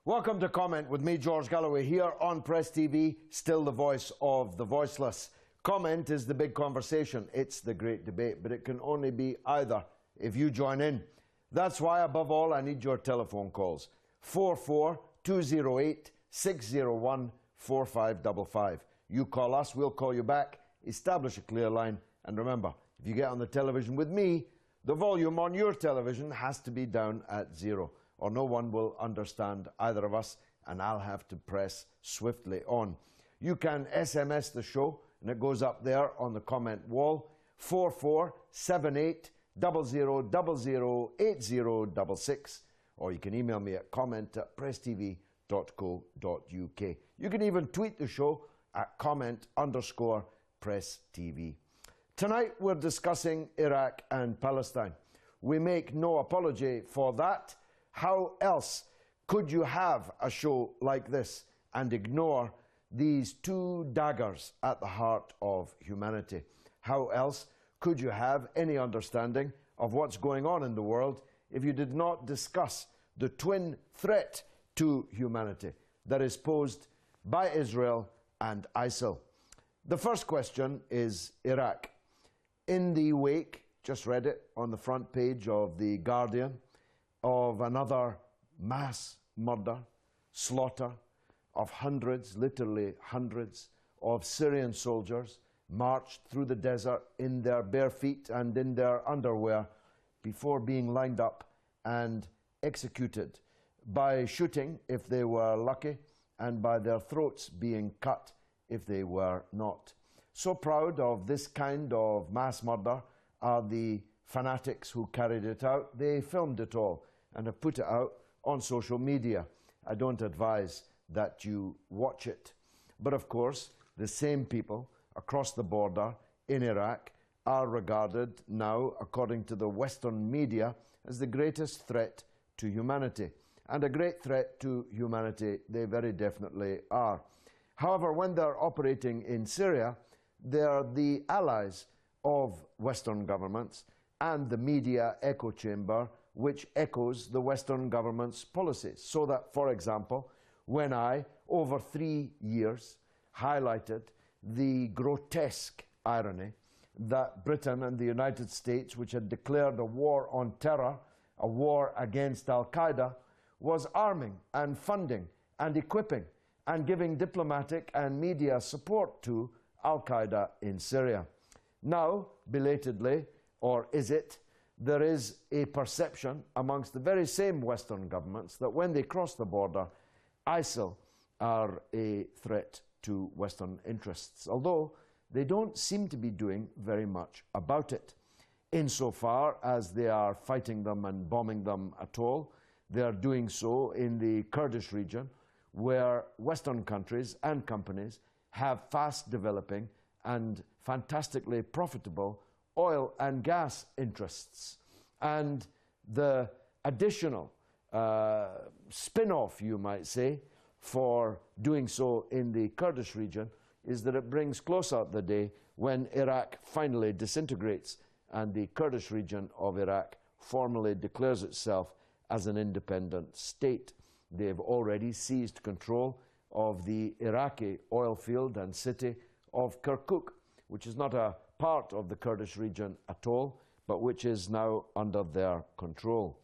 Welcome to Comment with me, George Galloway, here on Press TV, still the voice of the voiceless. Comment is the big conversation. It's the great debate, but it can only be either if you join in. That's why, above all, I need your telephone calls. 44208-601-4555. You call us, we'll call you back, establish a clear line, and remember, if you get on the television with me, the volume on your television has to be down at 0. Or no one will understand either of us, and I'll have to press swiftly on. You can SMS the show, and it goes up there on the comment wall, 447800008066, or you can email me at comment@presstv.co.uk. You can even tweet the show at comment_presstv. Tonight we're discussing Iraq and Palestine. We make no apology for that. How else could you have a show like this and ignore these two daggers at the heart of humanity? How else could you have any understanding of what's going on in the world if you did not discuss the twin threat to humanity that is posed by Israel and ISIL? The first question is Iraq. In the wake, just read it on the front page of The Guardian, of another mass murder, slaughter of hundreds, literally hundreds, of Syrian soldiers marched through the desert in their bare feet and in their underwear before being lined up and executed by shooting if they were lucky and by their throats being cut if they were not. So proud of this kind of mass murder are the fanatics who carried it out. They filmed it all and have put it out on social media. I don't advise that you watch it. But of course, the same people across the border in Iraq are regarded now, according to the Western media, as the greatest threat to humanity. And a great threat to humanity they very definitely are. However, when they're operating in Syria, they're the allies of Western governments and the media echo chamber, which echoes the Western government's policies. So that, for example, when I, over 3 years, highlighted the grotesque irony that Britain and the United States, which had declared a war on terror, a war against Al-Qaeda, was arming and funding and equipping and giving diplomatic and media support to Al-Qaeda in Syria. Now, belatedly, or is it, there is a perception amongst the very same Western governments that when they cross the border, ISIL are a threat to Western interests, although they don't seem to be doing very much about it. Insofar as they are fighting them and bombing them at all, they are doing so in the Kurdish region, where Western countries and companies have fast developing and fantastically profitable oil and gas interests. And the additional spin-off, you might say, for doing so in the Kurdish region is that it brings closer the day when Iraq finally disintegrates and the Kurdish region of Iraq formally declares itself as an independent state. They've already seized control of the Iraqi oil field and city of Kirkuk, which is not a part of the Kurdish region at all, but which is now under their control.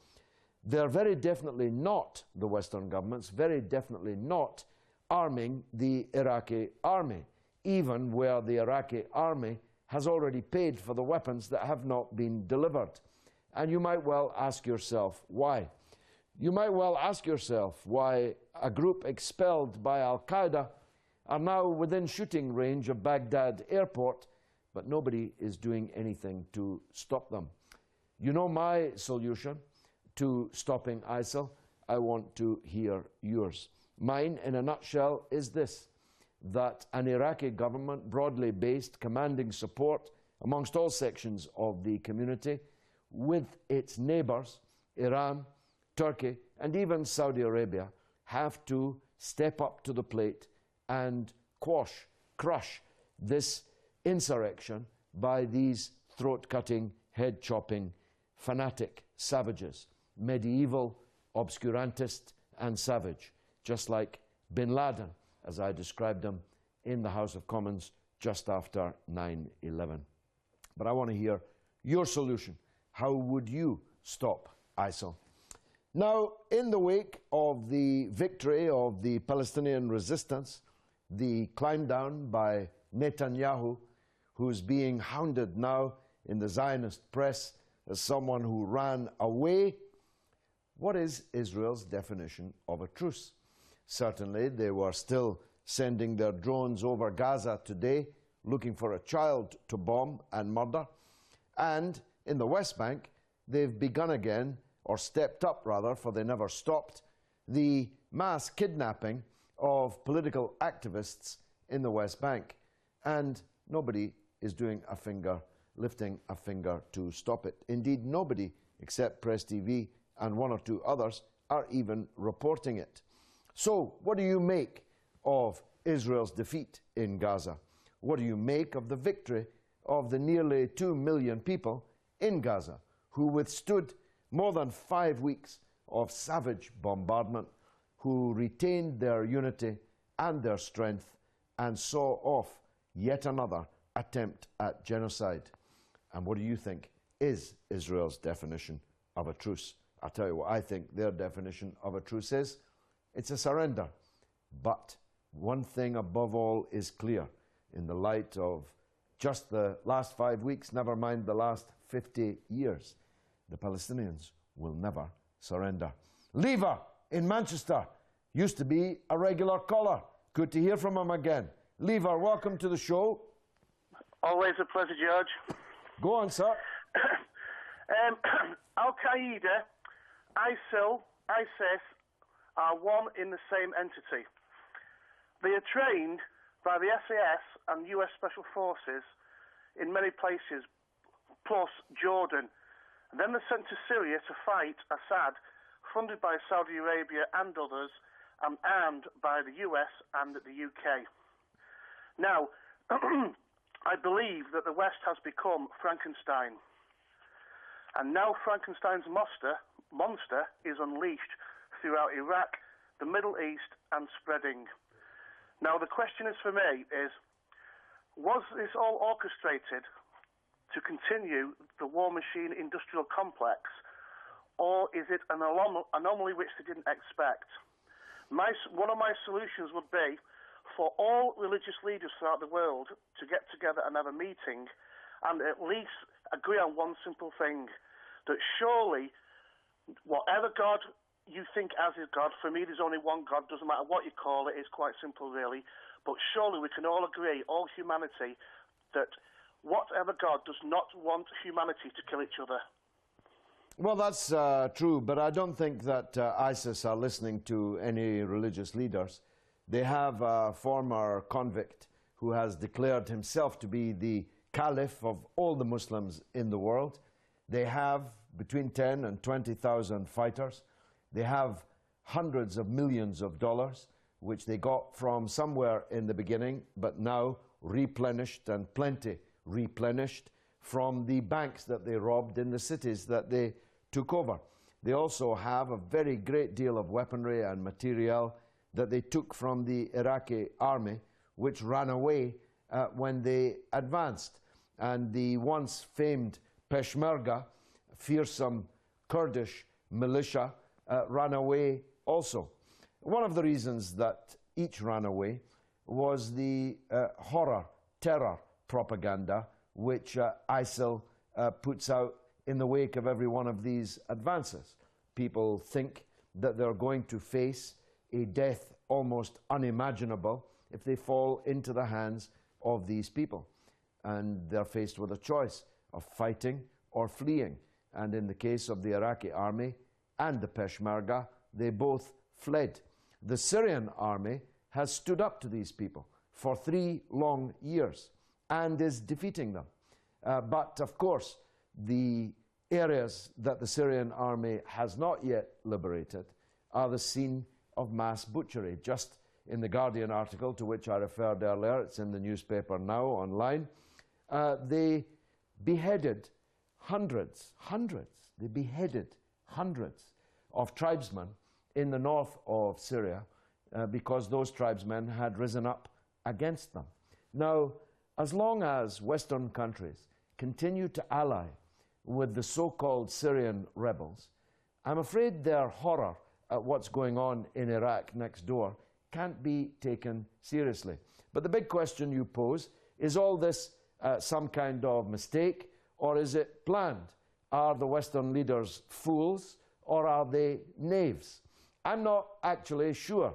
They're very definitely not, the Western governments, very definitely not arming the Iraqi army, even where the Iraqi army has already paid for the weapons that have not been delivered. And you might well ask yourself why. You might well ask yourself why a group expelled by Al-Qaeda are now within shooting range of Baghdad airport, but nobody is doing anything to stop them. You know my solution to stopping ISIL. I want to hear yours. Mine, in a nutshell, is this: that an Iraqi government, broadly based, commanding support amongst all sections of the community, with its neighbors, Iran, Turkey, and even Saudi Arabia, have to step up to the plate and crush this insurrection by these throat-cutting, head-chopping, fanatic savages, medieval, obscurantist, and savage. just like bin Laden, as I described him in the House of Commons just after 9/11. But I want to hear your solution. How would you stop ISIL? Now, in the wake of the victory of the Palestinian resistance, the climb down by Netanyahu, who's being hounded now in the Zionist press as someone who ran away, what is Israel's definition of a truce? Certainly, they were still sending their drones over Gaza today, looking for a child to bomb and murder. And in the West Bank, they've begun again, or stepped up rather, for they never stopped, the mass kidnapping of political activists in the West Bank. And nobody is lifting a finger to stop it. Indeed, nobody except Press TV and one or two others are even reporting it. So, what do you make of Israel's defeat in Gaza? What do you make of the victory of the nearly 2 million people in Gaza who withstood more than 5 weeks of savage bombardment, who retained their unity and their strength and saw off yet another attempt at genocide? And what do you think is Israel's definition of a truce? I'll tell you what I think their definition of a truce is. It's a surrender. But one thing above all is clear in the light of just the last 5 weeks, never mind the last 50 years. The Palestinians will never surrender. Lever in Manchester used to be a regular caller. Good to hear from him again. Lever, welcome to the show. Always a pleasure, George. Go on, sir. Al-Qaeda, ISIL, ISIS are one in the same entity. They are trained by the SAS and US Special Forces in many places, plus Jordan. And then they're sent to Syria to fight Assad, funded by Saudi Arabia and others, and armed by the US and the UK. Now, I believe that the West has become Frankenstein. And now Frankenstein's monster is unleashed throughout Iraq, the Middle East, and spreading. Now, the question is for me is, was this all orchestrated to continue the war machine industrial complex, or is it an anomaly which they didn't expect? One of my solutions would be for all religious leaders throughout the world to get together and have a meeting and at least agree on one simple thing, that surely whatever God you think as is God, for me there's only one God, doesn't matter what you call it, it's quite simple really, but surely we can all agree, all humanity, that whatever God does not want humanity to kill each other. Well, that's true, but I don't think that ISIS are listening to any religious leaders. They have a former convict who has declared himself to be the caliph of all the Muslims in the world. They have between 10 and 20,000 fighters. They have hundreds of millions of dollars, which they got from somewhere in the beginning, but now replenished, and plenty replenished, from the banks that they robbed in the cities that they took over. They also have a very great deal of weaponry and material that they took from the Iraqi army, which ran away when they advanced. And the once famed Peshmerga, fearsome Kurdish militia, ran away also. One of the reasons that each ran away was the horror, terror propaganda which ISIL puts out in the wake of every one of these advances. People think that they're going to face a death almost unimaginable if they fall into the hands of these people. And they're faced with a choice of fighting or fleeing. And in the case of the Iraqi army and the Peshmerga, they both fled. The Syrian army has stood up to these people for 3 long years and is defeating them. But of course, the areas that the Syrian army has not yet liberated are the scene of mass butchery. Just in the Guardian article to which I referred earlier, it's in the newspaper now online, they beheaded hundreds of tribesmen in the north of Syria because those tribesmen had risen up against them. Now, as long as Western countries continue to ally with the so-called Syrian rebels, I'm afraid their horror at what's going on in Iraq next door can't be taken seriously. But the big question you pose, is all this some kind of mistake, or is it planned? Are the Western leaders fools, or are they knaves? I'm not actually sure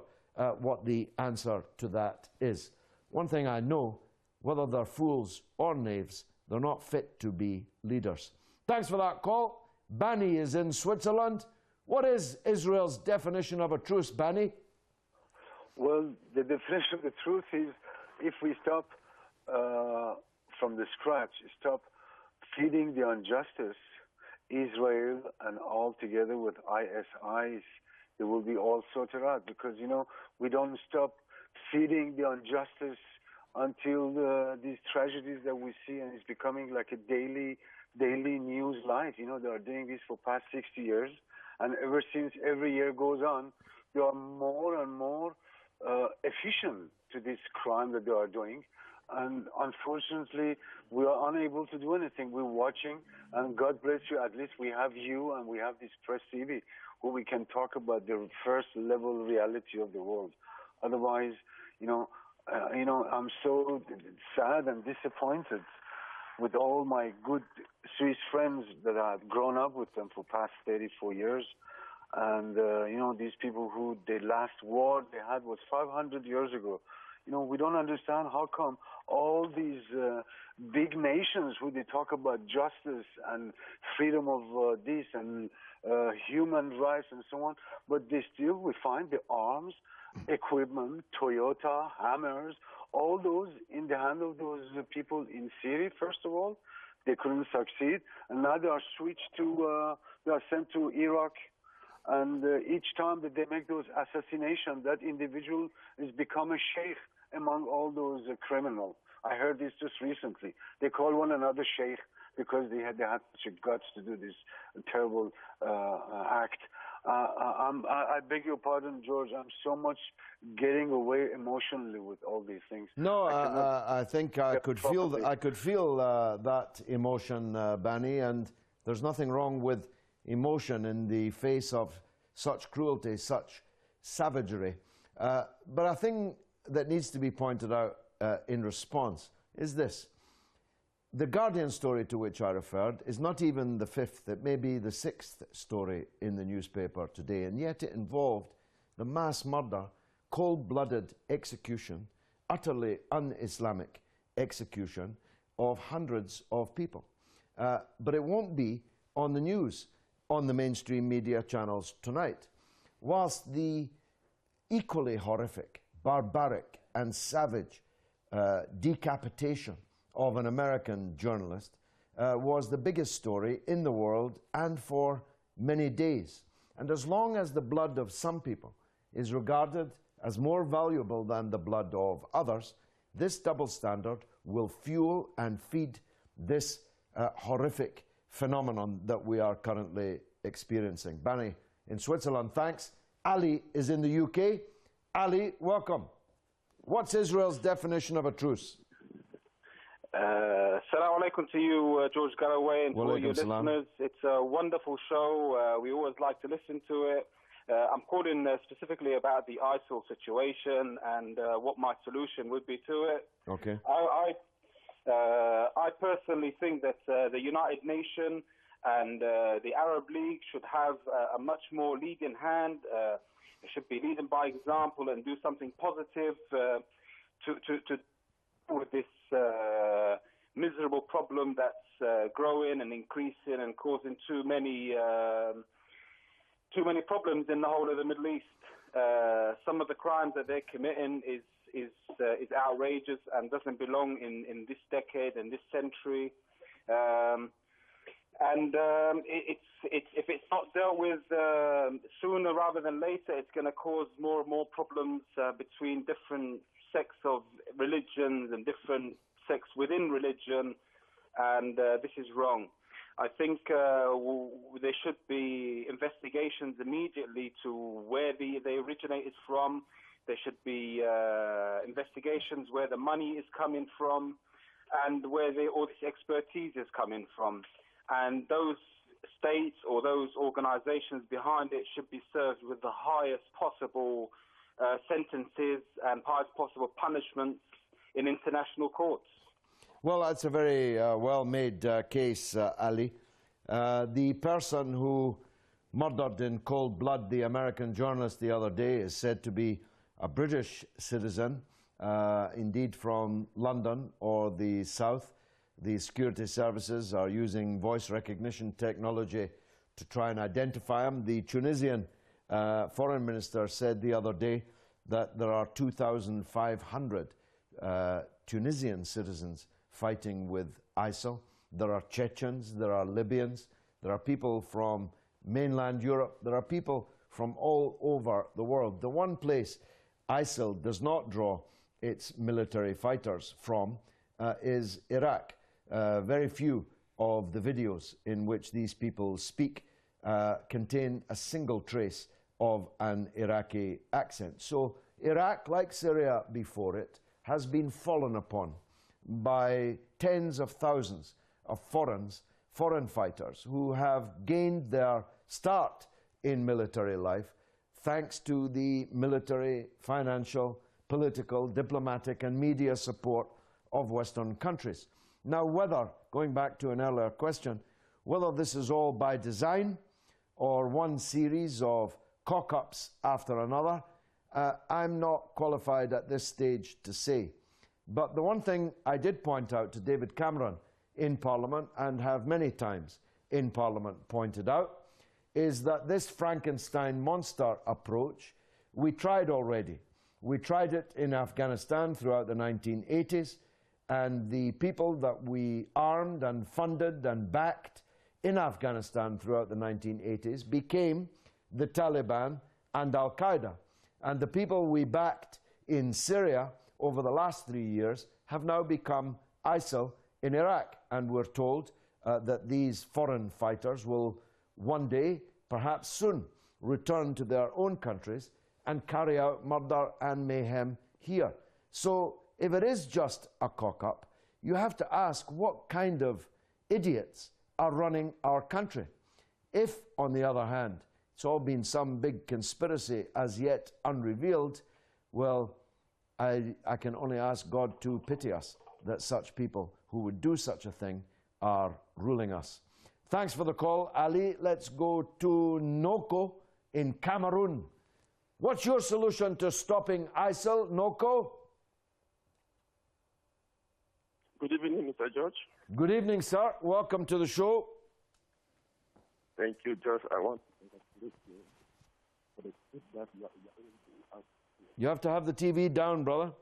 what the answer to that is. One thing I know, whether they're fools or knaves, they're not fit to be leaders. Thanks for that call. Bani is in Switzerland. What is Israel's definition of a truce, Bani? Well, the definition of the truth is if we stop from the scratch, stop feeding the injustice, Israel and all together with ISIS, they will be all sorted out, because, you know, we don't stop feeding the injustice until these tragedies that we see, and it's becoming like a daily news life. You know, they are doing this for past 60 years, and ever since every year goes on, they are more and more efficient to this crime that they are doing. And unfortunately, we are unable to do anything. We're watching, and God bless you, at least we have you and we have this Press TV where we can talk about the first level reality of the world. Otherwise, I'm so sad and disappointed with all my good Swiss friends that I've grown up with them for past 34 years. And, these people who the last war they had was 500 years ago. You know, we don't understand how come all these big nations who they talk about justice and freedom of this and human rights and so on, but we find the arms, equipment, Toyota, hammers, all those in the hand of those people in Syria. First of all, they couldn't succeed, and now they are they are sent to Iraq. And each time that they make those assassinations, that individual has become a sheikh among all those criminals. I heard this just recently. They call one another sheikh because they had such a guts to do this terrible act. I beg your pardon, George. I'm so much getting away emotionally with all these things. No, I think I could feel that emotion, Bani, and there's nothing wrong with emotion in the face of such cruelty, such savagery. But a thing that needs to be pointed out in response is this. The Guardian story to which I referred is not even the fifth, it may be the sixth story in the newspaper today, and yet it involved the mass murder, cold-blooded execution, utterly un-Islamic execution of hundreds of people. But it won't be on the news, on the mainstream media channels tonight. Whilst the equally horrific, barbaric and savage decapitation of an American journalist was the biggest story in the world and for many days. And as long as the blood of some people is regarded as more valuable than the blood of others, this double standard will fuel and feed this horrific phenomenon that we are currently experiencing. Bani in Switzerland, thanks. Ali is in the UK. Ali, welcome. What's Israel's definition of a truce? Assalamu alaikum to you, George Galloway, and to all your listeners. It's a wonderful show. We always like to listen to it. I'm calling specifically about the ISIL situation and what my solution would be to it. Okay. I personally think that the United Nations and the Arab League should have a much more leading hand. They should be leading by example and do something positive to deal with this miserable problem that's growing and increasing and causing too many problems in the whole of the Middle East. Some of the crimes that they're committing is outrageous and doesn't belong in this decade and this century. If it's not dealt with sooner rather than later, it's going to cause more and more problems between different sects of religions and different sects within religion, and this is wrong. I think there should be investigations immediately to where they originated from. There should be investigations where the money is coming from and where all this expertise is coming from. And those states or those organizations behind it should be served with the highest possible sentences and highest possible punishments in international courts. Well, that's a very well-made case, Ali. The person who murdered in cold blood the American journalist the other day is said to be a British citizen, indeed from London or the South. The security services are using voice recognition technology to try and identify him. The Tunisian foreign minister said the other day that there are 2,500 Tunisian citizens fighting with ISIL. There are Chechens, there are Libyans, there are people from mainland Europe, there are people from all over the world. The one place ISIL does not draw its military fighters from is Iraq. Very few of the videos in which these people speak contain a single trace of an Iraqi accent. So Iraq, like Syria before it, has been fallen upon by tens of thousands of foreign fighters who have gained their start in military life thanks to the military, financial, political, diplomatic and media support of Western countries. Now, whether, going back to an earlier question, whether this is all by design or one series of cock-ups after another, I'm not qualified at this stage to say. But the one thing I did point out to David Cameron in Parliament, and have many times in Parliament pointed out, is that this Frankenstein monster approach, we tried already. We tried it in Afghanistan throughout the 1980s, and the people that we armed and funded and backed in Afghanistan throughout the 1980s became the Taliban and Al-Qaeda. And the people we backed in Syria over the last 3 years have now become ISIL in Iraq. And we're told that these foreign fighters will one day, perhaps soon, return to their own countries and carry out murder and mayhem here. So if it is just a cock-up, you have to ask what kind of idiots are running our country. If, on the other hand, it's all been some big conspiracy as yet unrevealed, well, I can only ask God to pity us that such people who would do such a thing are ruling us. Thanks for the call, Ali. Let's go to Noko in Cameroon. What's your solution to stopping ISIL, Noko? Good evening, Mr. George. Good evening, sir. Welcome to the show. Thank you, George. I want to congratulate you for the speech that you are able to ask. You have to have the TV down, brother.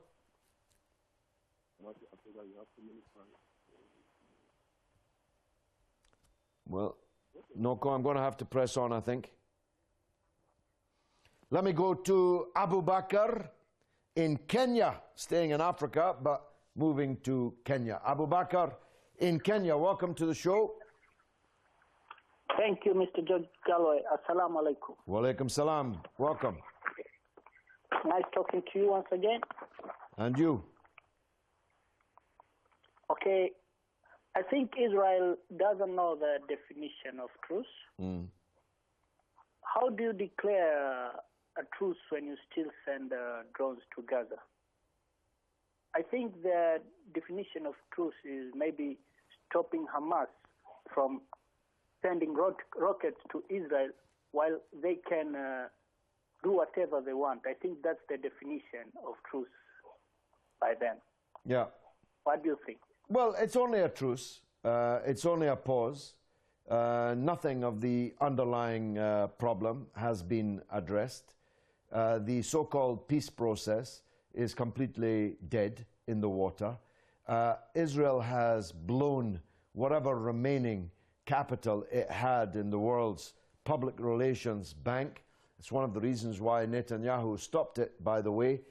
Well, Noko, I'm going to have to press on, I think. Let me go to Abu Bakr in Kenya, staying in Africa, but moving to Kenya. Abu Bakr in Kenya, welcome to the show. Thank you, Mr. George Galloway. Assalamu alaikum. Wa alaikum salam. Welcome. Nice talking to you once again. And you? Okay. I think Israel doesn't know the definition of truce. How do you declare a truce when you still send drones to Gaza? I think the definition of truce is maybe stopping Hamas from sending rockets to Israel while they can do whatever they want. I think that's the definition of truce by them. Yeah. What do you think? Well, it's only a truce. It's only a pause. Nothing of the underlying problem has been addressed. The so-called peace process is completely dead in the water. Israel has blown whatever remaining capital it had in the world's public relations bank. It's one of the reasons why Netanyahu stopped it, by the way,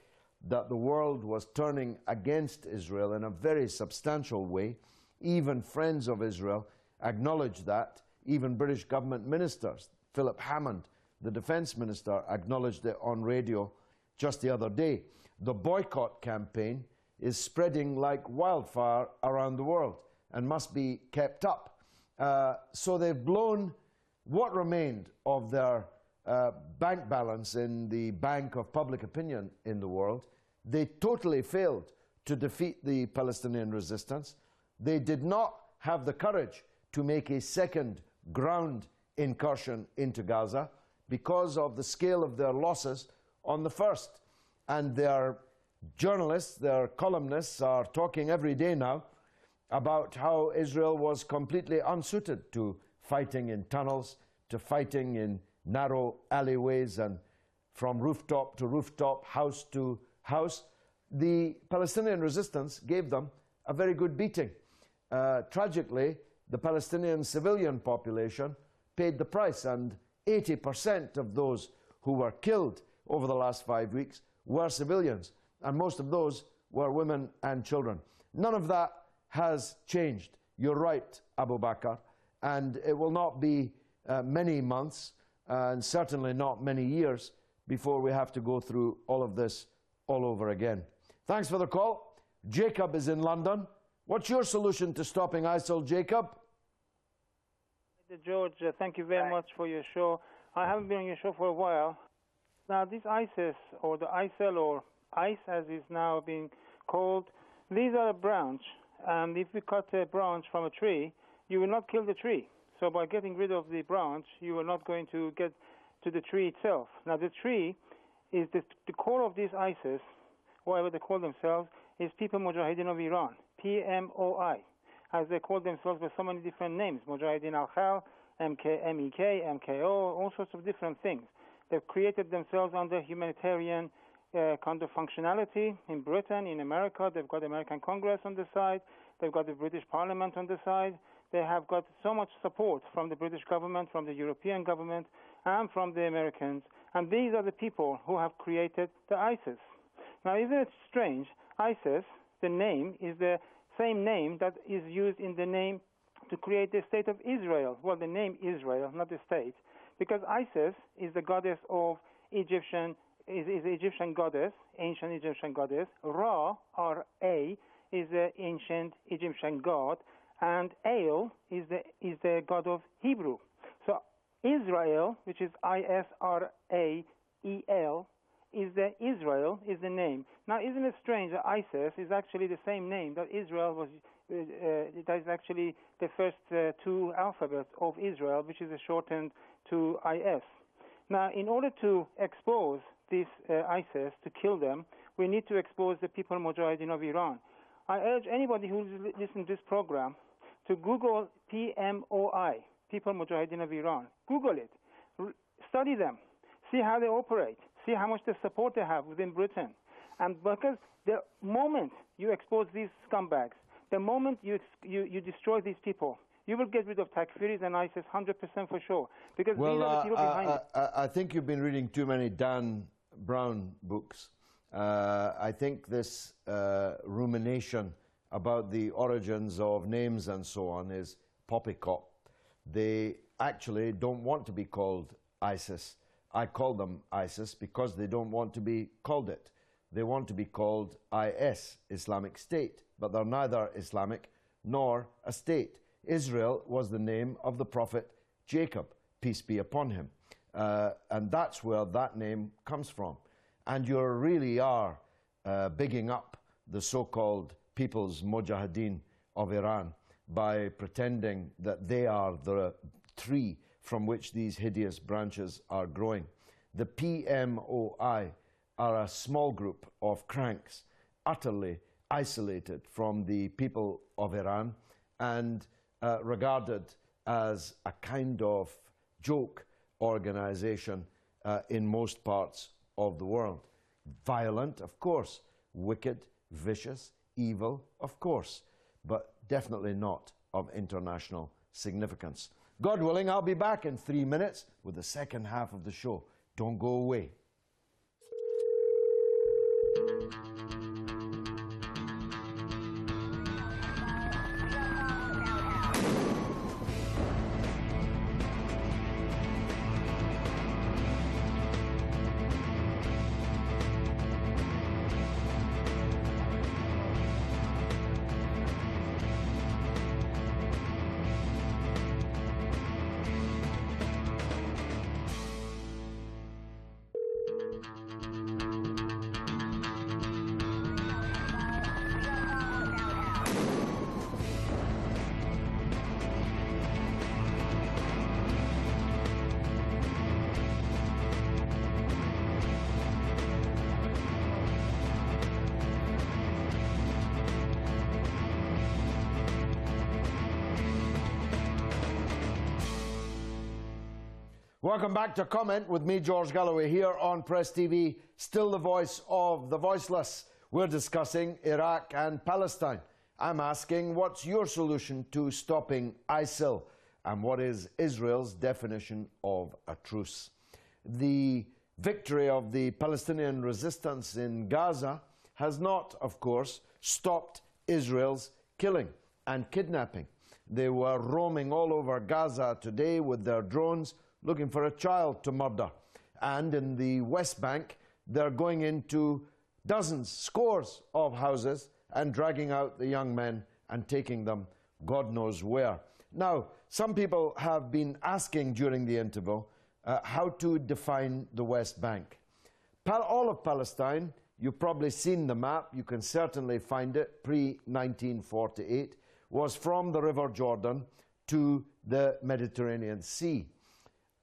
that the world was turning against Israel in a very substantial way. Even friends of Israel acknowledged that. Even British government ministers, Philip Hammond, the defense minister, acknowledged it on radio just the other day. The boycott campaign is spreading like wildfire around the world and must be kept up. So they've blown what remained of their bank balance in the bank of public opinion in the world. They totally failed to defeat the Palestinian resistance. They did not have the courage to make a second ground incursion into Gaza because of the scale of their losses on the first. And their journalists, their columnists are talking every day now about how Israel was completely unsuited to fighting in tunnels, to fighting in narrow alleyways and from rooftop to rooftop, house to house. The Palestinian resistance gave them a very good beating. Tragically, the Palestinian civilian population paid the price, and 80% of those who were killed over the last 5 weeks were civilians, and most of those were women and children. None of that has changed. You're right, Abu Bakr, and it will not be many months, and certainly not many years, before we have to go through all of this all over again. Thanks for the call. Jacob is in London. What's your solution to stopping ISIL, Jacob? George, thank you very much for your show. I haven't been on your show for a while. Now, this ISIS, or the ISIL, or ICE as is now being called, these are a branch, and if you cut a branch from a tree, you will not kill the tree. So by getting rid of the branch, you are not going to get to the tree itself. Now, the tree is the core of this ISIS, whatever they call themselves, is People Mujahideen of Iran, PMOI, as they call themselves by so many different names, Mujahideen al-Khal, MEK, MKO, all sorts of different things. They've created themselves under humanitarian kind of functionality in Britain, in America. They've got the American Congress on the side. They've got the British Parliament on the side. They have got so much support from the British government, from the European government, and from the Americans. And these are the people who have created the ISIS. Now, isn't it strange? ISIS, the name, is the same name that is used in the name to create the state of Israel. Well, the name Israel, not the state, because ISIS is the goddess of Egyptian, is the Egyptian goddess, ancient Egyptian goddess. Ra, R-A, is the ancient Egyptian god, and El is the god of Hebrew. So Israel, which is I-S-R-A-E-L, is the name. Now, isn't it strange that ISIS is actually the same name that Israel was? That is actually the first two alphabets of Israel, which is shortened to IS. Now, in order to expose this ISIS, to kill them, we need to expose the People Mujahideen of Iran. I urge anybody who listens to this program to Google PMOI, People Mujahideen of Iran. Google it. Study them. See how they operate. See how much the support they have within Britain. And because the moment you expose these scumbags, the moment you destroy these people, you will get rid of Takfiris and ISIS 100% for sure. Because these are the people behind it. I think you've been reading too many Dan Brown books. I think this rumination about the origins of names and so on is poppycock. They actually don't want to be called ISIS. I call them ISIS because they don't want to be called it. They want to be called IS, Islamic State, but they're neither Islamic nor a state. Israel was the name of the prophet Jacob, peace be upon him. And that's where that name comes from. And you really are bigging up the so-called People's Mujahideen of Iran by pretending that they are the tree from which these hideous branches are growing. The PMOI are a small group of cranks, utterly isolated from the people of Iran and regarded as a kind of joke organization in most parts of the world. Violent, of course. Wicked, vicious, evil, of course, but definitely not of international significance. God willing, I'll be back in 3 minutes with the second half of the show. Don't go away. Welcome back to Comment with me, George Galloway, here on Press TV, still the voice of the voiceless. We're discussing Iraq and Palestine. I'm asking, what's your solution to stopping ISIL? And what is Israel's definition of a truce? The victory of the Palestinian resistance in Gaza has not, of course, stopped Israel's killing and kidnapping. They were roaming all over Gaza today with their drones looking for a child to murder. And in the West Bank, they're going into dozens, scores of houses and dragging out the young men and taking them God knows where. Now, some people have been asking during the interval how to define the West Bank. All of Palestine, you've probably seen the map, you can certainly find it, pre-1948, was from the River Jordan to the Mediterranean Sea.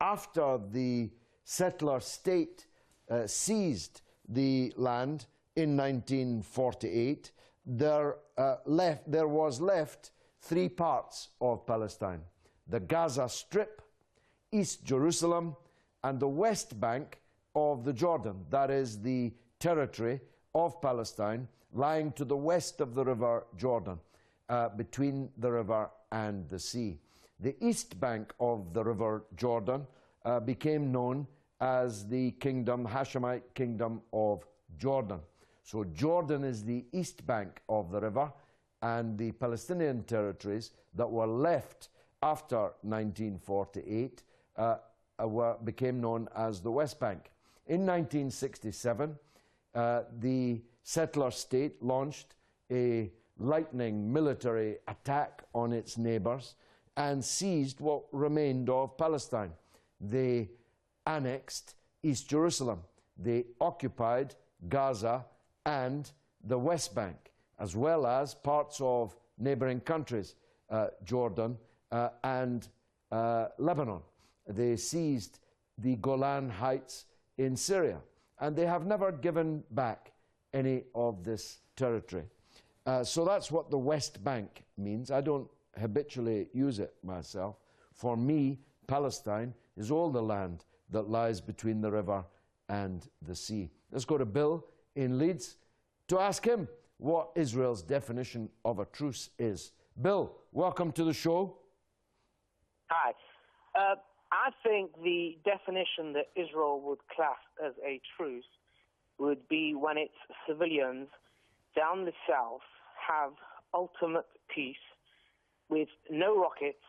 After the settler state seized the land in 1948, there was left three parts of Palestine: the Gaza Strip, East Jerusalem, and the West Bank of the Jordan. That is the territory of Palestine lying to the west of the River Jordan, between the river and the sea. The East Bank of the River Jordan became known as the Hashemite Kingdom of Jordan. So Jordan is the east bank of the river, and the Palestinian territories that were left after 1948 became known as the West Bank. In 1967, the settler state launched a lightning military attack on its neighbors and seized what remained of Palestine. They annexed East Jerusalem. They occupied Gaza and the West Bank, as well as parts of neighboring countries, Jordan and Lebanon. They seized the Golan Heights in Syria, and they have never given back any of this territory. So that's what the West Bank means. I don't habitually use it myself. For me, Palestine is all the land that lies between the river and the sea. Let's go to Bill in Leeds to ask him what Israel's definition of a truce is. Bill, welcome to the show. Hi. I think the definition that Israel would class as a truce would be when its civilians down the south have ultimate peace with no rockets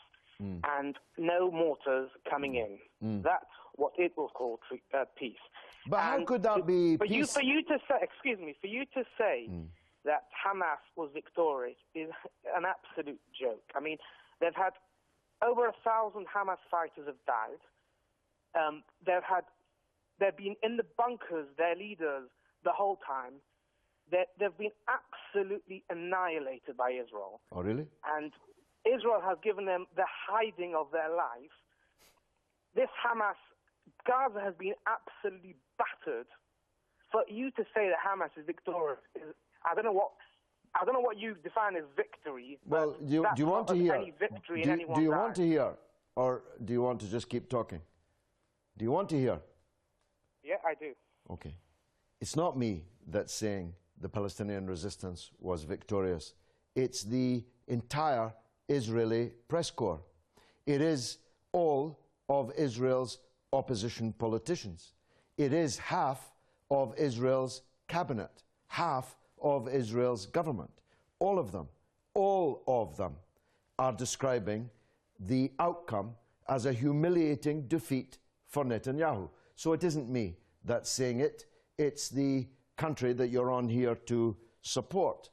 and no mortars coming in. That's what it will call peace. But how could that be peace? For you to say that Hamas was victorious is an absolute joke. I mean, they've had over 1,000 Hamas fighters have died. They've been in the bunkers, their leaders, the whole time. They've been absolutely annihilated by Israel. Oh, really? And Israel has given them the hiding of their life. This Hamas, Gaza has been absolutely battered. For you to say that Hamas is victorious, I don't know what you define as victory. Well, do you want to hear? Do you want to hear, or do you want to just keep talking? Do you want to hear? Yeah, I do. Okay. It's not me that's saying the Palestinian resistance was victorious. It's the entire Israeli press corps. It is all of Israel's opposition politicians. It is half of Israel's cabinet, half of Israel's government. All of them are describing the outcome as a humiliating defeat for Netanyahu. So it isn't me that's saying it, it's the country that you're on here to support.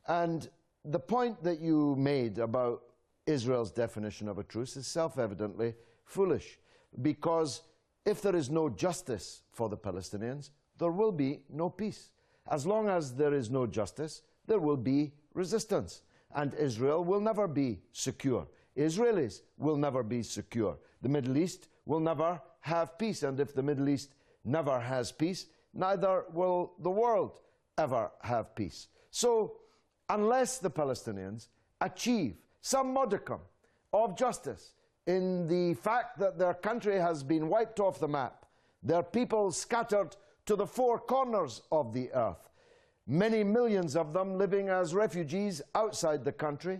And the point that you made about Israel's definition of a truce is self-evidently foolish, because if there is no justice for the Palestinians, there will be no peace. As long as there is no justice, there will be resistance, and Israel will never be secure. Israelis will never be secure. The Middle East will never have peace, and if the Middle East never has peace, neither will the world ever have peace. So, unless the Palestinians achieve some modicum of justice in the fact that their country has been wiped off the map, their people scattered to the four corners of the earth, many millions of them living as refugees outside the country,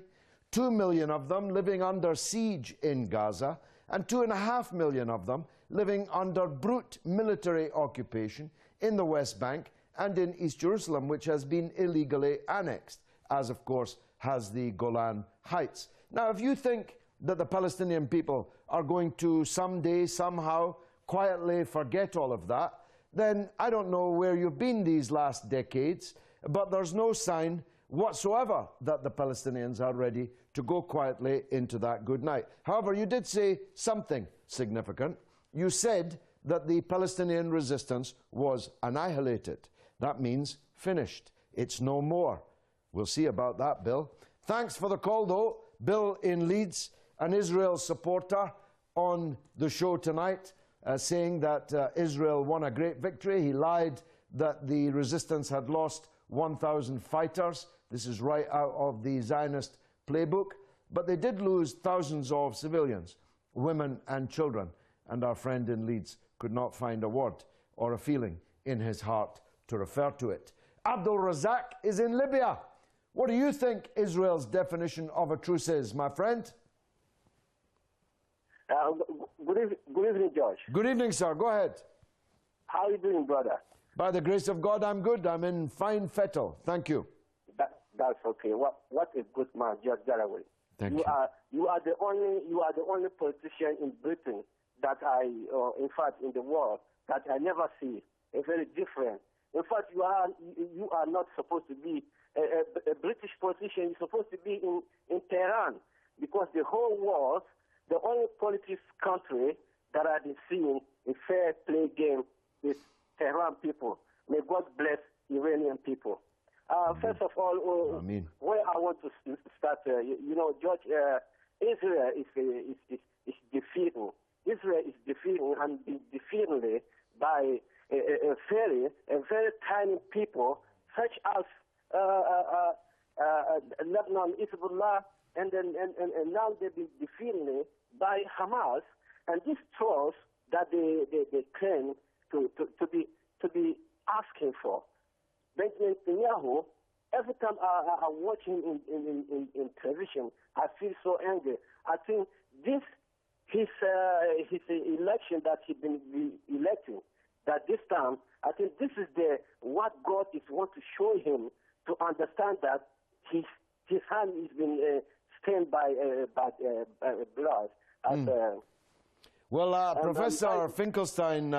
2 million of them living under siege in Gaza, and 2.5 million of them living under brute military occupation in the West Bank and in East Jerusalem, which has been illegally annexed, as of course has the Golan Heights. Now, if you think that the Palestinian people are going to someday, somehow, quietly forget all of that, then I don't know where you've been these last decades, but there's no sign whatsoever that the Palestinians are ready to go quietly into that good night. However, you did say something significant. You said that the Palestinian resistance was annihilated. That means finished. It's no more. We'll see about that, Bill. Thanks for the call, though. Bill in Leeds, an Israel supporter, on the show tonight, saying that Israel won a great victory. He lied that the resistance had lost 1,000 fighters. This is right out of the Zionist playbook. But they did lose thousands of civilians, women and children. And our friend in Leeds could not find a word or a feeling in his heart to refer to it. Abdul Razak is in Libya. What do you think Israel's definition of a truce is, my friend? Good evening, George. Good evening, sir. Go ahead. How are you doing, brother? By the grace of God, I'm good. I'm in fine fettle. Thank you. That's okay. What a good man, George Galloway. Thank you. You are the only politician in Britain that in fact, in the world that I never see. A very different. In fact, you are not supposed to be a British politician. You're supposed to be in Tehran, because the whole world, the only politics country that I've been seeing a fair play game is Tehran people. May God bless Iranian people. First of all, where I want to start, George, Israel is defeating. Israel is defeating and is defeated by a very tiny people such as Lebanon, Hezbollah, and now they've been defeated by Hamas, and this shows that they claim to be asking for. Benjamin Netanyahu, every time I watch him in television, I feel so angry. I think his election that he's been electing, that this time, I think this is what God is want to show him, to understand that his hand has been stained by blood. Well, Professor Finkelstein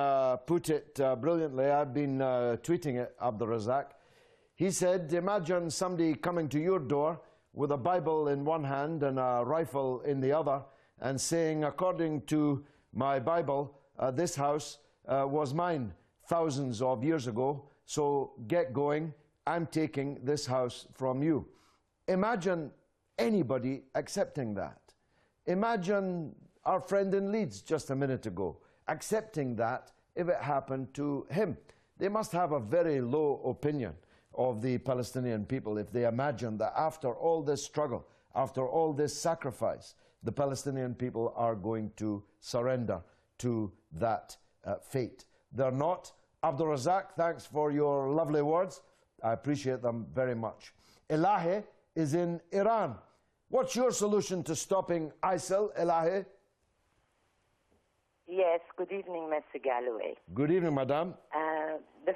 put it brilliantly. I've been tweeting it, Abdul Razak. He said, imagine somebody coming to your door with a Bible in one hand and a rifle in the other and saying, according to my Bible, this house was mine thousands of years ago, so get going, I'm taking this house from you. Imagine anybody accepting that. Imagine our friend in Leeds just a minute ago accepting that if it happened to him. They must have a very low opinion of the Palestinian people if they imagine that after all this struggle, after all this sacrifice, the Palestinian people are going to surrender to that fate. They're not. Abdul Razak, thanks for your lovely words. I appreciate them very much. Elahi is in Iran. What's your solution to stopping ISIL, Elahi? Yes, good evening, Mr. Galloway. Good evening, madam. The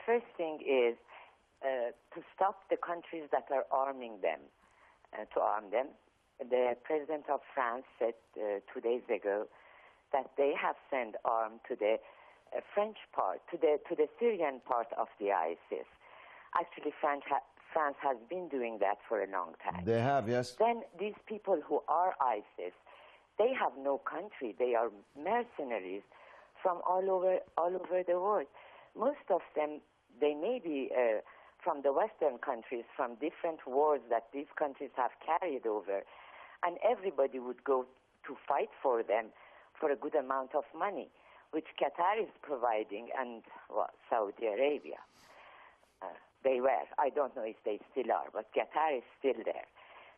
first thing is to stop the countries that are arming them, to arm them. The president of France said 2 days ago that they have sent arms to the French part, to the Syrian part of the ISIS. Actually, France has been doing that for a long time. They have, yes. Then these people who are ISIS, they have no country. They are mercenaries from all over the world. Most of them, they may be from the Western countries, from different wars that these countries have carried over, and everybody would go to fight for them for a good amount of money, which Qatar is providing, and Saudi Arabia. They were. I don't know if they still are, but Qatar is still there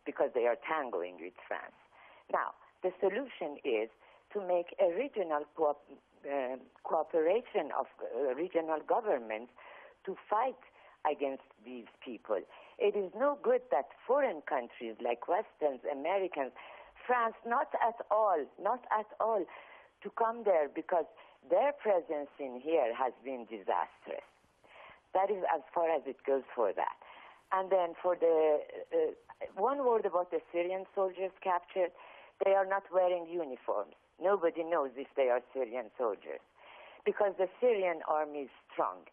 because they are tangoing with France. Now, the solution is to make a regional cooperation of regional governments to fight against these people. It is no good that foreign countries like Westerns, Americans, France, not at all, to come there, because their presence in here has been disastrous. That is as far as it goes for that. And then for the one word about the Syrian soldiers captured, they are not wearing uniforms. Nobody knows if they are Syrian soldiers, because the Syrian army is strong,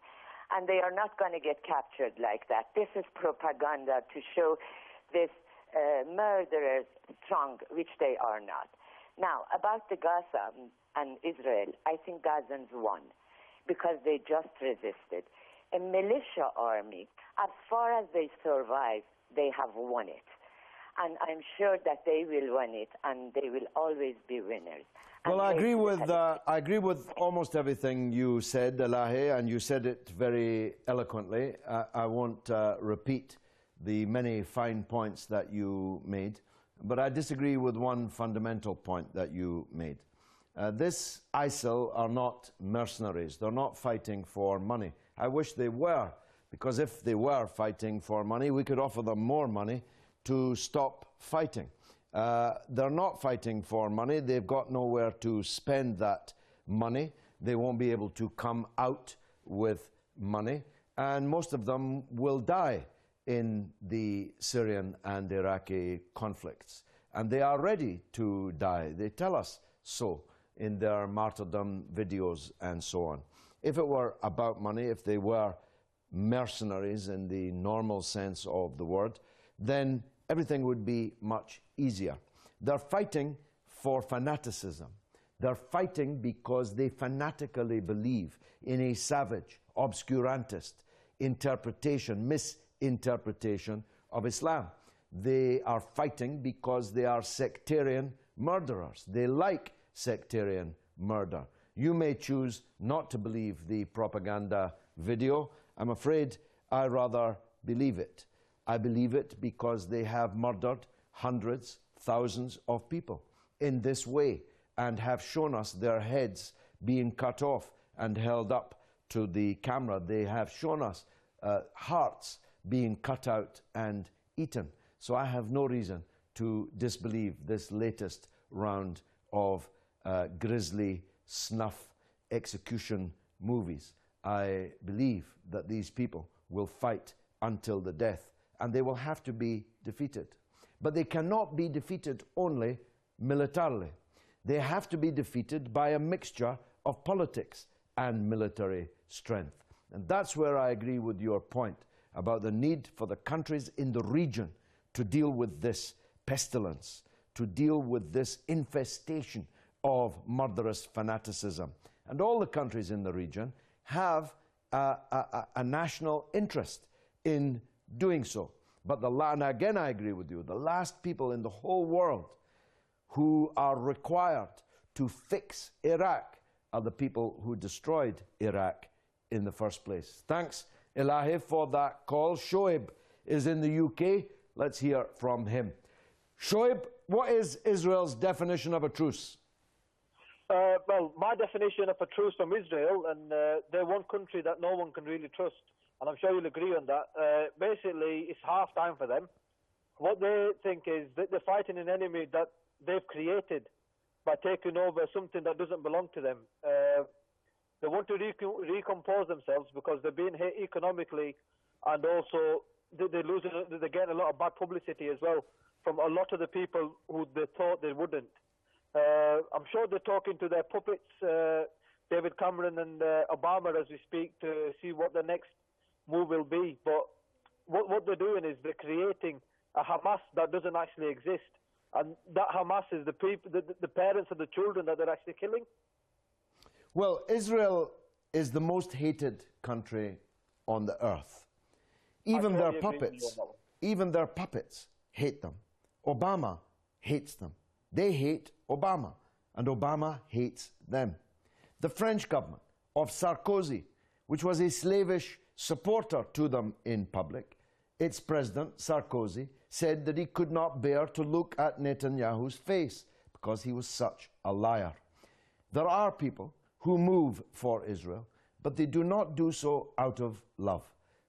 and they are not going to get captured like that. This is propaganda to show this murderers strong, which they are not. Now, about the Gaza and Israel, I think Gazans won because they just resisted. A militia army, as far as they survive, they have won it. And I'm sure that they will win it, and they will always be winners. Well, I agree with almost everything you said, Elahi, and you said it very eloquently. I won't repeat the many fine points that you made, but I disagree with one fundamental point that you made. This ISIL are not mercenaries. They're not fighting for money. I wish they were, because if they were fighting for money, we could offer them more money to stop fighting. They're not fighting for money. They've got nowhere to spend that money. They won't be able to come out with money, and most of them will die in the Syrian and Iraqi conflicts. And they are ready to die. They tell us so in their martyrdom videos and so on. If it were about money, if they were mercenaries in the normal sense of the word, then everything would be much easier. They're fighting for fanaticism. They're fighting because they fanatically believe in a savage, obscurantist interpretation, misinterpretation of Islam. They are fighting because they are sectarian murderers. They like sectarian murder. You may choose not to believe the propaganda video. I'm afraid I rather believe it. I believe it because they have murdered hundreds, thousands of people in this way and have shown us their heads being cut off and held up to the camera. They have shown us hearts being cut out and eaten. So I have no reason to disbelieve this latest round of grisly snuff execution movies. I believe that these people will fight until the death, and they will have to be defeated. But they cannot be defeated only militarily. They have to be defeated by a mixture of politics and military strength. And that's where I agree with your point about the need for the countries in the region to deal with this pestilence, to deal with this infestation of murderous fanaticism. And all the countries in the region have a national interest in doing so. But and again I agree with you, the last people in the whole world who are required to fix Iraq are the people who destroyed Iraq in the first place. Thanks, Elahi, for that call. Shoaib is in the UK. Let's hear from him. Shoaib, what is Israel's definition of a truce? Well, my definition of a truce from Israel, and they're one country that no one can really trust, and I'm sure you'll agree on that. Basically, it's half time for them. What they think is that they're fighting an enemy that they've created by taking over something that doesn't belong to them. They want to recompose themselves because they're being hit economically, and also they're getting a lot of bad publicity as well from a lot of the people who they thought they wouldn't. I'm sure they're talking to their puppets, David Cameron and Obama, as we speak, to see what the next move will be. But what they're doing is they're creating a Hamas that doesn't actually exist. And that Hamas is the people, the parents of the children that they're actually killing. Well, Israel is the most hated country on the earth. Even their puppets hate them. Obama hates them. They hate Obama, and Obama hates them. The French government of Sarkozy, which was a slavish supporter to them in public, its president, Sarkozy, said that he could not bear to look at Netanyahu's face because he was such a liar. There are people who move for Israel, but they do not do so out of love.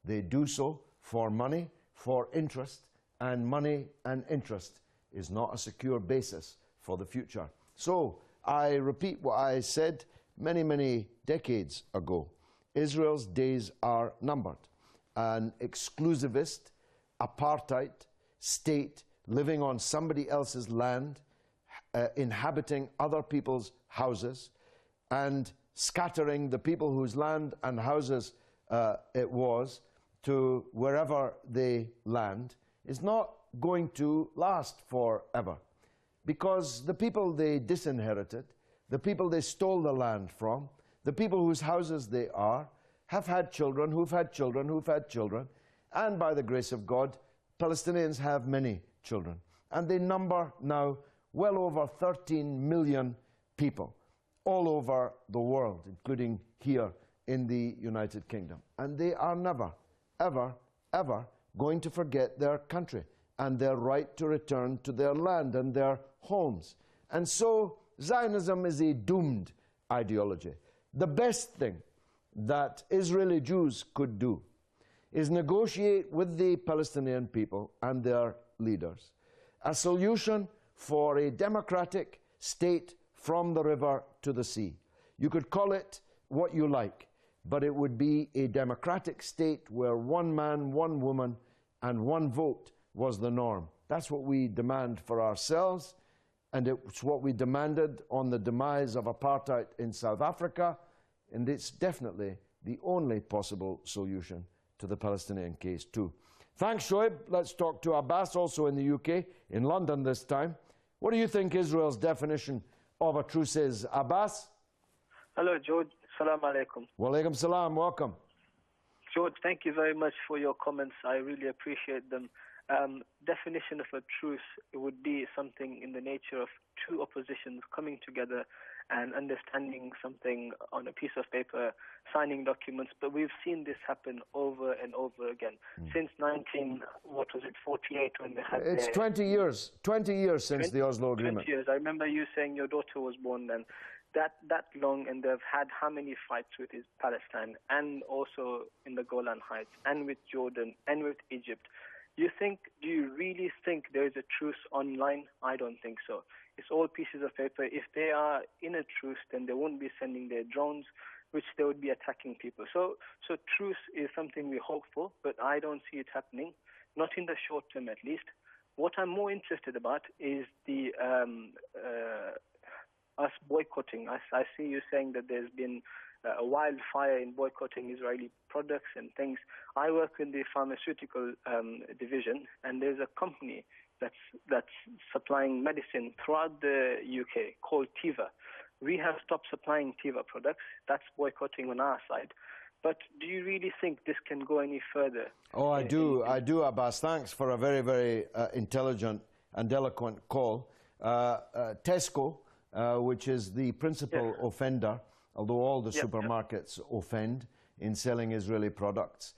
They do so for money, for interest, and money and interest is not a secure basis for the future. So I repeat what I said many, many decades ago. Israel's days are numbered. An exclusivist, apartheid state living on somebody else's land, inhabiting other people's houses, and scattering the people whose land and houses it was to wherever they land, is not going to last forever. Because the people they disinherited, the people they stole the land from, the people whose houses they are, have had children, who've had children, who've had children, and by the grace of God, Palestinians have many children. And they number now well over 13 million people all over the world, including here in the United Kingdom. And they are never, ever, ever going to forget their country and their right to return to their land and their homes. And so Zionism is a doomed ideology. The best thing that Israeli Jews could do is negotiate with the Palestinian people and their leaders a solution for a democratic state from the river to the sea. You could call it what you like, but it would be a democratic state where one man, one woman, and one vote was the norm. That's what we demand for ourselves, and it's what we demanded on the demise of apartheid in South Africa, and it's definitely the only possible solution to the Palestinian case too. Thanks, Shoaib. Let's talk to Abbas, also in the UK, in London this time. What do you think Israel's definition of a truce is? Abbas? Hello, George. Assalamu alaikum. Wa alaikum salam. Welcome. George, thank you very much for your comments. I really appreciate them. Definition of a truce, it would be something in the nature of two oppositions coming together and understanding something on a piece of paper, signing documents. But we've seen this happen over and over again. Since 48 when they had It's 20 years. 20 years since the Oslo Agreement. 20 years. I remember you saying your daughter was born then. That long, and they've had how many fights with Palestine, and also in the Golan Heights, and with Jordan, and with Egypt. Do you really think there is a truce online? I don't think so. It's all pieces of paper. If they are in a truce, then they won't be sending their drones, which they would be attacking people. So truce is something we hope for, but I don't see it happening, not in the short term at least. What I'm more interested about is the us boycotting. I see you saying that there's been a wildfire in boycotting Israeli products and things. I work in the pharmaceutical division, and there's a company that's supplying medicine throughout the UK called Teva. We have stopped supplying Teva products. That's boycotting on our side. But do you really think this can go any further? Oh, I do, Abbas. Thanks for a very, very intelligent and eloquent call. Tesco, which is the principal offender, although all the supermarkets offend in selling Israeli products,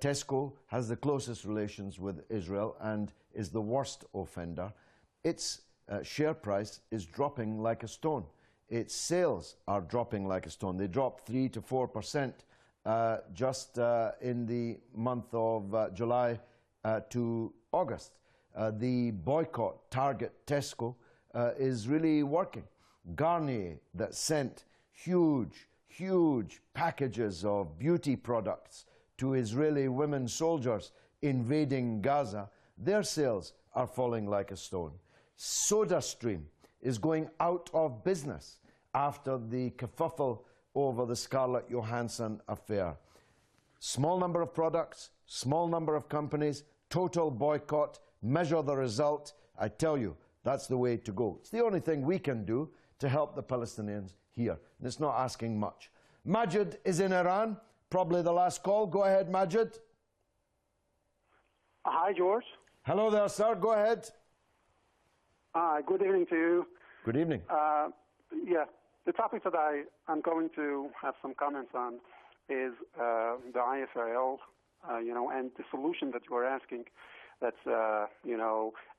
Tesco has the closest relations with Israel and is the worst offender. Its share price is dropping like a stone. Its sales are dropping like a stone. They dropped 3 to 4% just in the month of July to August. The boycott target Tesco is really working. Garnier, that sent huge packages of beauty products to Israeli women soldiers invading Gaza, their sales are falling like a stone. SodaStream is going out of business after the kerfuffle over the Scarlett Johansson affair. Small number of products, small number of companies, total boycott, measure the result. I tell you, that's the way to go. It's the only thing we can do to help the Palestinians here. And it's not asking much. Majid is in Iran, probably the last call. Go ahead, Majid. Hi, George. Hello there, sir. Go ahead. Good evening to you. Good evening. The topic that I'm going to have some comments on is the ISIL and the solution that you are asking, that,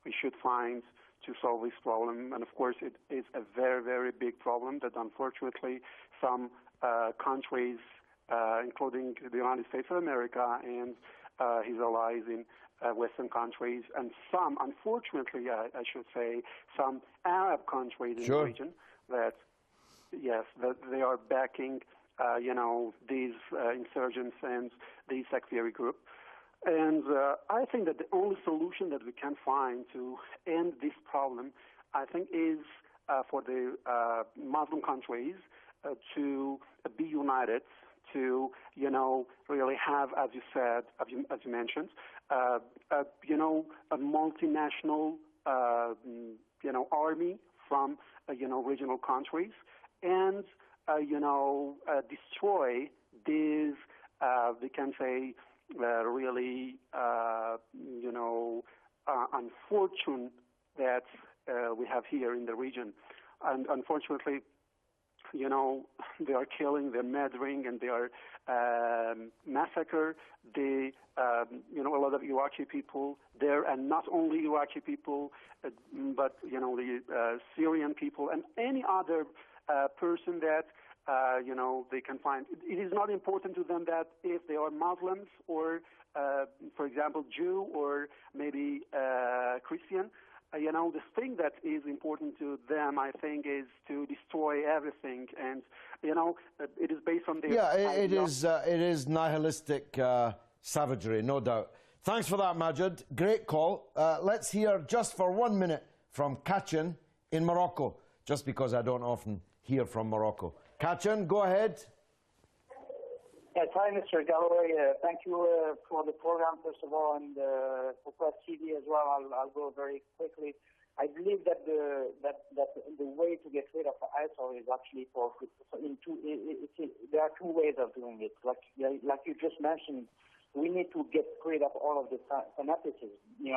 we should find to solve this problem. And of course, it is a very, very big problem that unfortunately some countries, including the United States of America and his allies in Western countries, and some, unfortunately, I should say, some Arab countries in the region that, yes, that they are backing, these insurgents and the Takfiri group. And I think that the only solution that we can find to end this problem, I think, is for the Muslim countries to be united, to, really have, as you said, as you mentioned, a multinational, army from, regional countries, and, destroy these, we can say, really, unfortunate that we have here in the region. And unfortunately, they are killing, they're murdering, and they are massacre the, a lot of Iraqi people there, and not only Iraqi people, but, the Syrian people, and any other person that, they can find. It is not important to them that if they are Muslims or, for example, Jew or maybe Christian. The thing that is important to them, I think, is to destroy everything, and it is based on their. Yeah, it is nihilistic savagery, no doubt. Thanks for that, Majid. Great call. Let's hear just for 1 minute from Kachin in Morocco, just because I don't often hear from Morocco. Kachin, go ahead. Yes, hi, Mr. Galloway. Thank you for the program, first of all, and for Press TV as well. I'll go very quickly. I believe that the way to get rid of ISIL is actually there are two ways of doing it. Like you just mentioned, we need to get rid of all of the fanaticism,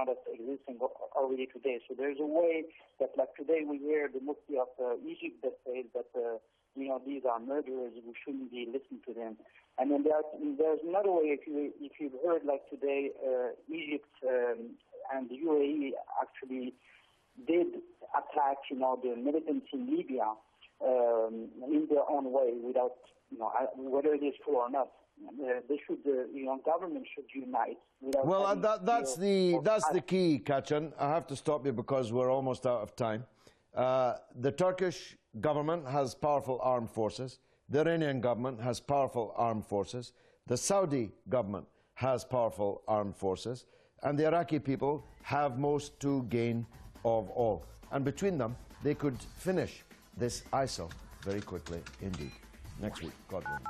that's existing already today. So there's a way that, like today, we hear the Mufti of Egypt that says that these are murderers, we shouldn't be listening to them. And then there's another way. If you've heard, like today, Egypt and the UAE actually did attack, the militants in Libya in their own way, without, whether it is true or not. They should, government should unite. Well, that's the key, Kachin. I have to stop you because we're almost out of time. The Turkish government has powerful armed forces. The Iranian government has powerful armed forces. The Saudi government has powerful armed forces. And the Iraqi people have most to gain of all. And between them, they could finish this ISIL very quickly indeed. Next week, God willing.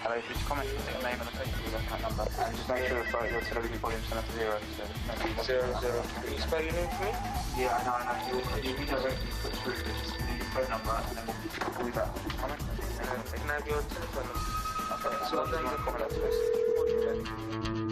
Hello, just comment your name and the Facebook account number, and just make sure that your television volume's set up to 0. So 0. Can you spell your name for me? Yeah, I know. You'll be directly put through. Just leave your phone number, and then we'll call you back. Comment. And then can I have your telephone number? Okay, so I'll comment after this.